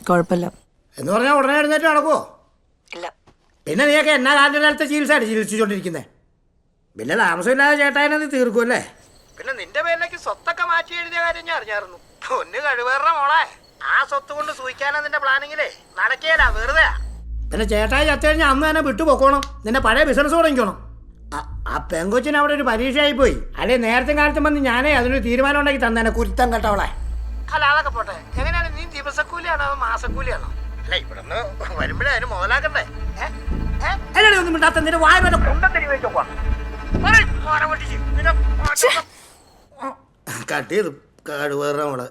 കുഴപ്പമില്ല എന്ന് പറഞ്ഞാൽ ഉടനെ എഴുന്നേറ്റ് നടക്കുവോ? ഇല്ല. പിന്നെ നീയൊക്കെ എന്നാ കാലത്തെ ചികിത്സയാണ് ചികിത്സിച്ചോണ്ടിരിക്കുന്നത്? പിന്നെ താമസമില്ലാതെ ചേട്ടായനെ നീ തീർക്കുമല്ലേ? പിന്നെ നിന്റെ പേരിലേക്ക് സ്വത്തൊക്കെ മാറ്റി എഴുതിയ കാര്യം ഞാൻ അറിഞ്ഞായിരുന്നു. പൊന്ന് കഴിവേറ മോളെ, ആ സ്വത്ത് കൊണ്ട് സൂഹിക്കാനാ നിന്റെ പ്ലാനിങ്ങിലേ നടക്കേല, വെറുതെ. പിന്നെ ചേട്ടായി ചത്തു കഴിഞ്ഞാൽ അന്ന് തന്നെ വിട്ടു പൊക്കോണം, നിന്റെ പഴയ ബിസിനസ് തുടങ്ങിക്കോണം. ആ പെങ്കൊച്ചിന് അവിടെ ഒരു പരീക്ഷയായി പോയി. അല്ലെ നേരത്തെ കാലത്തും വന്ന് ഞാനേ അതിനൊരു തീരുമാനം ഉണ്ടാക്കി തന്നെ കുരുത്തം കേട്ടവളെ. അല്ല അതൊക്കെ പോട്ടെ, എങ്ങനെയാണ് നീ ദിവസക്കൂലിയാണോ അതോ മാസക്കൂലിയാണോ? അല്ല ഇവിടെ നിന്ന് വരുമ്പോഴേ അതിന് മുതലാക്കണ്ടേ? ഒന്നും മിണ്ടാത്ത നിന്റെ വായ കട്ട് ചെയ്തു കഴിവേറ മോള്.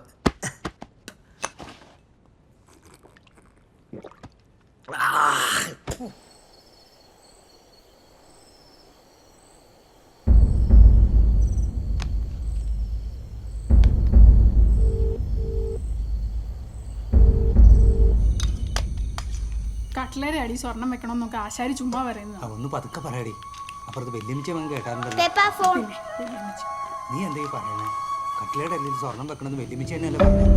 കട്ട്ലറി അടി സ്വർണം വെക്കണം എന്നൊക്കെ ആശാരി ചുമ്മാ പറയുന്നത്. ഒന്ന് പതുക്കെ പറയടി, അപ്പുറത്ത് വെല്ലുമിച്ച കേട്ടാറുണ്ടല്ലോ. നീ എന്താ ഈ പറയണേ? കട്ട്ലയുടെ അല്ലേ സ്വർണം വെക്കണമെന്ന് വെല്ലുമിച്ച തന്നെയല്ലേ പറഞ്ഞത്?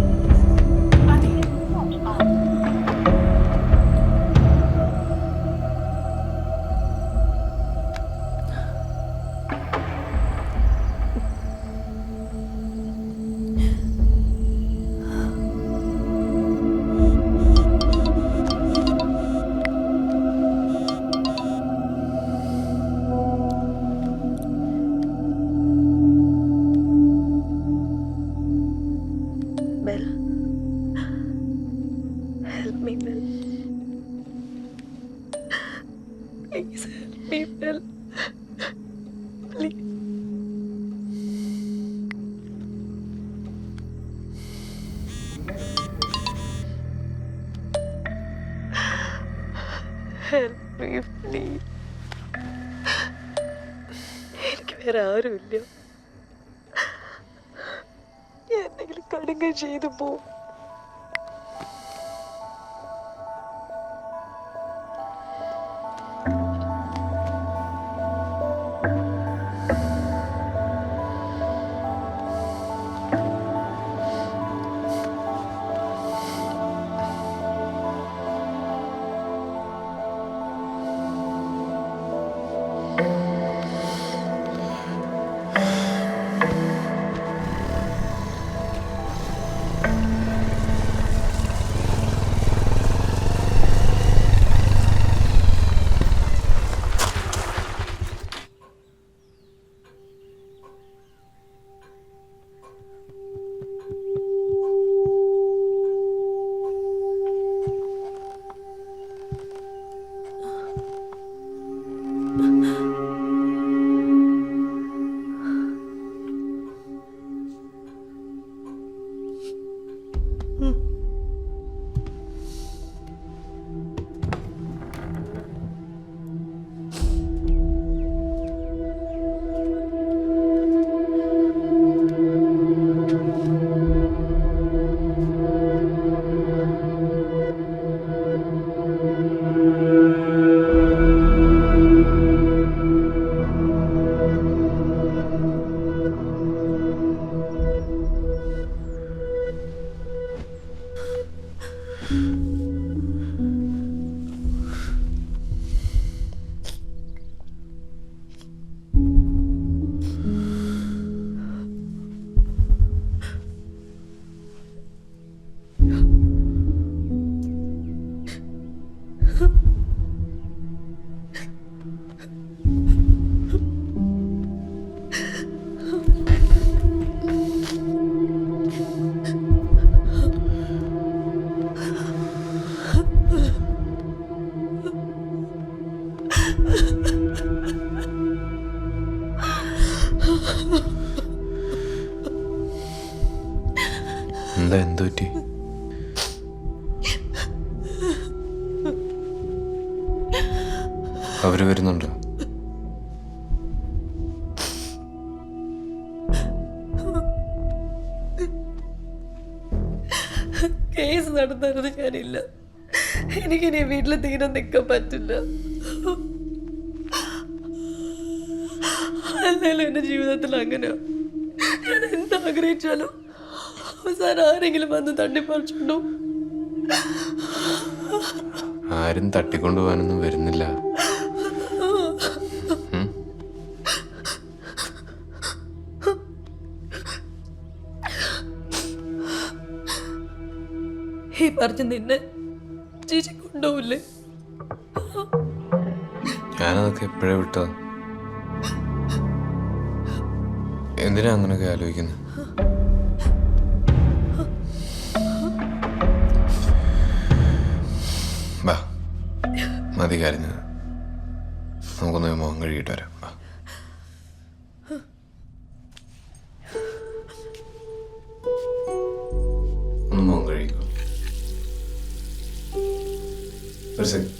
Please help me, Bill. Please. Help me, please. എനിക്ക് വേറെ ആരുമില്ല. ഞാൻ എന്തെങ്കിലും കടുങ്കം ചെയ്തു പോവും. എന്താ എന്ത് പറ്റി? അവര് വരുന്നുണ്ടോ? കേസ് നടന്നത് ഞാനില്ല. എനിക്കിനി വീട്ടിൽ തീരെ നിൽക്കാൻ പറ്റില്ല. അല്ലെങ്കിലും എൻ്റെ ജീവിതത്തിൽ അങ്ങനെ ഞാൻ എന്താഗ്രഹിച്ചാലും അവസാനം ആരെങ്കിലും വന്ന് തട്ടിപ്പറിച്ചുണ്ടോ? ആരും തട്ടിക്കൊണ്ടുപോകാനൊന്നും വരുന്നില്ല. ഈ പറഞ്ഞ് നിന്നെ ചേച്ചി കൊണ്ടുപോവില്ലേ? ഞാനതൊക്കെ എപ്പോഴേ വിട്ടോ. എന്തിനാ അങ്ങനെയൊക്കെ ആലോചിക്കുന്നത്? വാ, മതി കരഞ്ഞത്. നമുക്കൊന്ന് മുഖം കഴുകിയിട്ട് വരാം. വാ. ഒന്ന് മുഖം കഴുകിക്കോ. ഒരു സെക്കൻഡ്.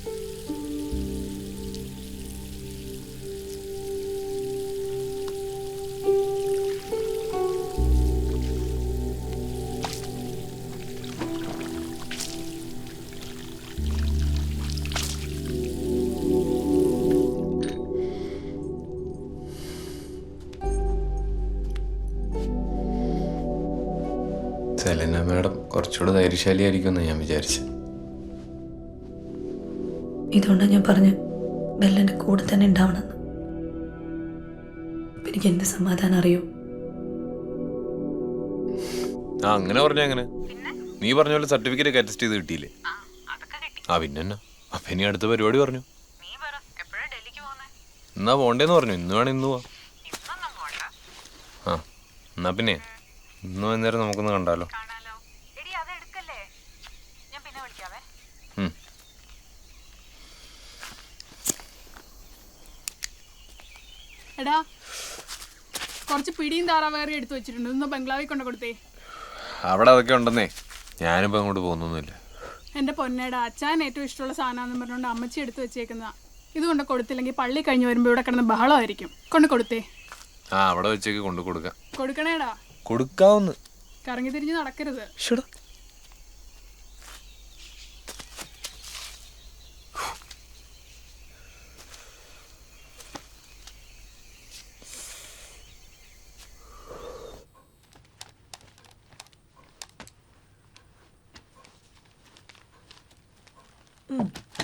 സെലീന മാഡം കുറച്ചുകൂടെ ധൈര്യശാലിയായിരിക്കുമെന്ന് ഞാൻ വിചാരിച്ചു. ഇതുകൊണ്ടാണ് ഞാൻ പറഞ്ഞു ബെല്ലൻ്റെ കൂടെ തന്നെ ഉണ്ടാവണമെന്ന്. എനിക്ക് എന്ത് സമാധാനം അറിയോ? ആ അങ്ങനെ പറഞ്ഞ അങ്ങനെ നീ പറഞ്ഞ പോലെ സർട്ടിഫിക്കറ്റ് ഒക്കെ അറ്റസ്റ്റ് ചെയ്ത് കിട്ടിയില്ലേ? ആ പിന്നെ അപ്പൊ ഇനി അടുത്ത പരിപാടി പറഞ്ഞു. എന്നാ പോണ്ടേന്ന് പറഞ്ഞു. ഇന്ന് വേണം ഇന്ന് പോവാ. ആ എന്നാ പിന്നെ ഇന്ന് വൈകുന്നേരം നമുക്കൊന്ന് കണ്ടാലോ? എടാ കുറച്ച് പിടിയും താറാവേറി എടുത്തു വെച്ചിട്ടുണ്ട്. ഒന്ന് ബംഗ്ലാവിൽ കൊണ്ട് കൊടുത്തേ. അവിടെ അതൊക്കെ ഉണ്ടെന്നേ. ഞാനിപ്പോ അങ്ങോട്ട് പോകുന്നൊന്നുമില്ല. എൻ്റെ പൊന്നേടാ, അച്ഛൻ ഏറ്റവും ഇഷ്ടമുള്ള സാധനമാണെന്ന് പറഞ്ഞുകൊണ്ട് അമ്മച്ചി എടുത്തു വെച്ചേക്കുന്നതാ. ഇതുകൊണ്ട് കൊടുത്തില്ലെങ്കിൽ പള്ളി കഴിഞ്ഞ് വരുമ്പോൾ ഇവിടെ കിടന്ന് ബഹളമായിരിക്കും. കൊണ്ട് കൊടുത്തേ. ആ അവിടെ വെച്ചേക്ക് കൊണ്ട് കൊടുക്കാം. കൊടുക്കണേടാ. കൊടുക്കാവുന്ന കറങ്ങി തിരിഞ്ഞ് നടക്കരുത്.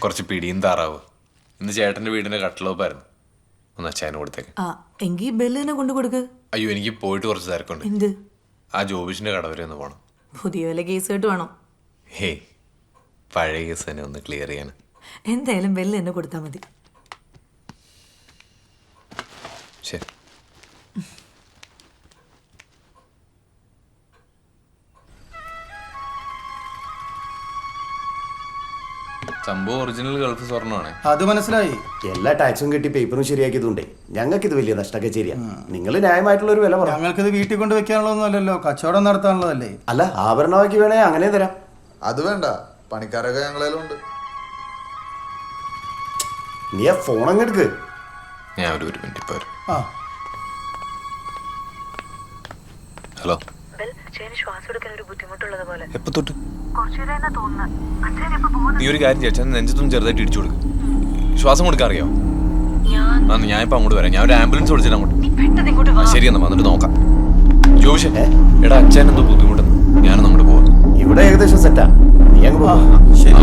കുറച്ച് പിടിയും താറാവ്. ഇന്ന് ചേട്ടന്റെ വീടിന്റെ കട്ടിലോപ്പായിരുന്നു. ഒന്ന് അച്ഛനും കൊടുത്തേക്ക്. എങ്കിൽ ബെല്ലിനെ കൊണ്ട് കൊടുക്ക്. അയ്യോ എനിക്ക് പോയിട്ട് കുറച്ച് തിരക്കുണ്ട്. എന്ത്? ആ ജോബിഷിന്റെ കട വരെ ഒന്ന് പോണം. പുതിയ വല്ല കേസ് കേട്ട് വേണം? ഹേയ് പഴയ കേസ് തന്നെ ഒന്ന് ക്ലിയർ ചെയ്യാൻ. എന്തായാലും ബെല്ല് എന്നെ കൊടുത്താൽ മതി. ശരി. സംഭവം ഒറിജിനൽ ഗൾഫ് സ്വർണ്ണമാണ്. അത് മനസ്സിലായി. എല്ലാ ടാക്സും കെട്ടി പേപ്പറും ശരിയാക്കിയതുകൊണ്ടേ ഞങ്ങൾക്ക് ഇത് വലിയ നഷ്ടമൊക്കെ ശരിയാ. നിങ്ങൾ ന്യായമായിട്ടുള്ള ഒരു വില പറഞ്ഞു. ഞങ്ങൾക്കിത് വീട്ടിൽ കൊണ്ട് വെക്കാനുള്ളതൊന്നും അല്ലല്ലോ, കച്ചവടം നടത്താനുള്ളതല്ലേ. അല്ല ആഭരണമാക്കി വേണേ അങ്ങനെ തരാം. അത് വേണ്ട, പണിക്കാരൊക്കെ ഞങ്ങളേലുണ്ട്. നീ ആ ഫോൺ അങ്ങ് എടുക്ക്. ഞാൻ ഒരു മിനിറ്റ് ഇപ്പൊ വരും. ആ ഹലോ. ശ്വാസം എടുക്കാൻ ഒരു ബുദ്ധിമുട്ടുള്ളത് പോലെ. എപ്പോ തൊട്ട്? നീ ഒരു കാര്യം ചെയ്യാ, നെഞ്ചത്തൊന്നും ചെറുതായിട്ട് ഇടിച്ചു കൊടുക്കും. ശ്വാസം കൊടുക്കാൻ അറിയോ? ഞാൻ ഇപ്പൊ അങ്ങോട്ട് വരാം. ഞാൻ ഒരു ആംബുലൻസ് വിളിച്ചിട്ട് അങ്ങോട്ട്. ശരി എന്നാ വന്നിട്ട് നോക്കാം. ജോഷേ എടാ അച്ഛൻ എന്തോ ബുദ്ധിമുട്ടെന്ന്. ഞാനും അങ്ങോട്ട് പോവാം. ഇവിടെ ഏകദേശം സെറ്റാ. നീ അങ്ങ് പോ. ശരി.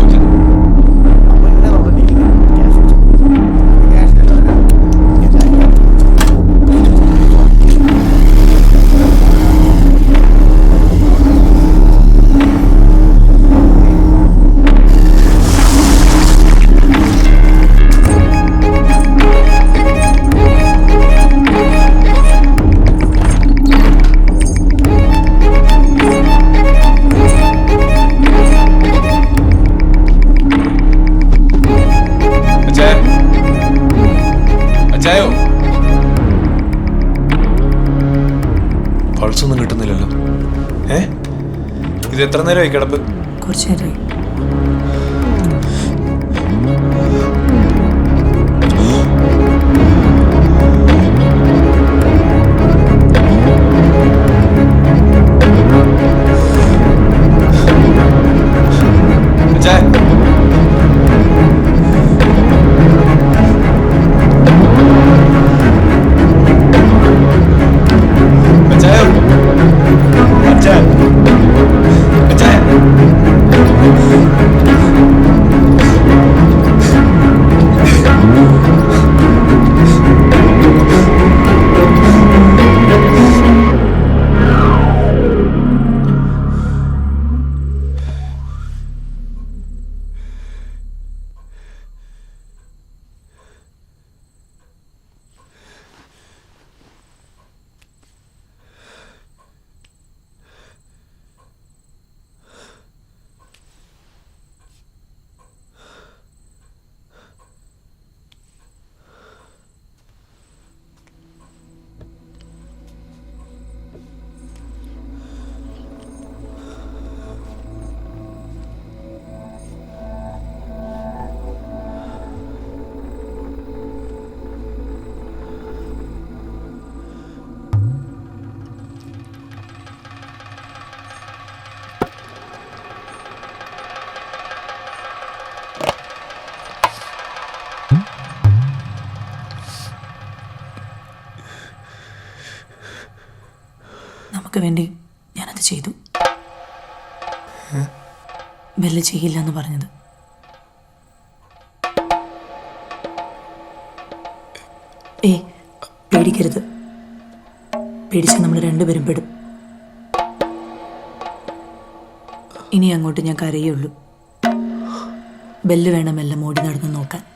അപ്പൊ എങ്ങനെ നമ്മുടെ ഡീലിങ്? ക്യാഷ് വെച്ചോ. അച്ചായോ പൾസൊന്നും കിട്ടുന്നില്ലല്ലോ. ഇത് എത്ര നേരമായി കിടപ്പ്? കുറച്ചു നേരമായി. അച്ചായ വേണ്ടി ഞാനത് ചെയ്തു. ബെല്ല് ചെയ്യില്ല എന്ന് പറഞ്ഞത്. പേടിക്കരുത്. പേടിച്ച് നമ്മൾ രണ്ടുപേരും പെടും. ഇനി അങ്ങോട്ട് ഞാൻ കരയുള്ളൂ. ബെല്ല് വേണം എല്ലാം ഓടി നടന്ന് നോക്കാൻ.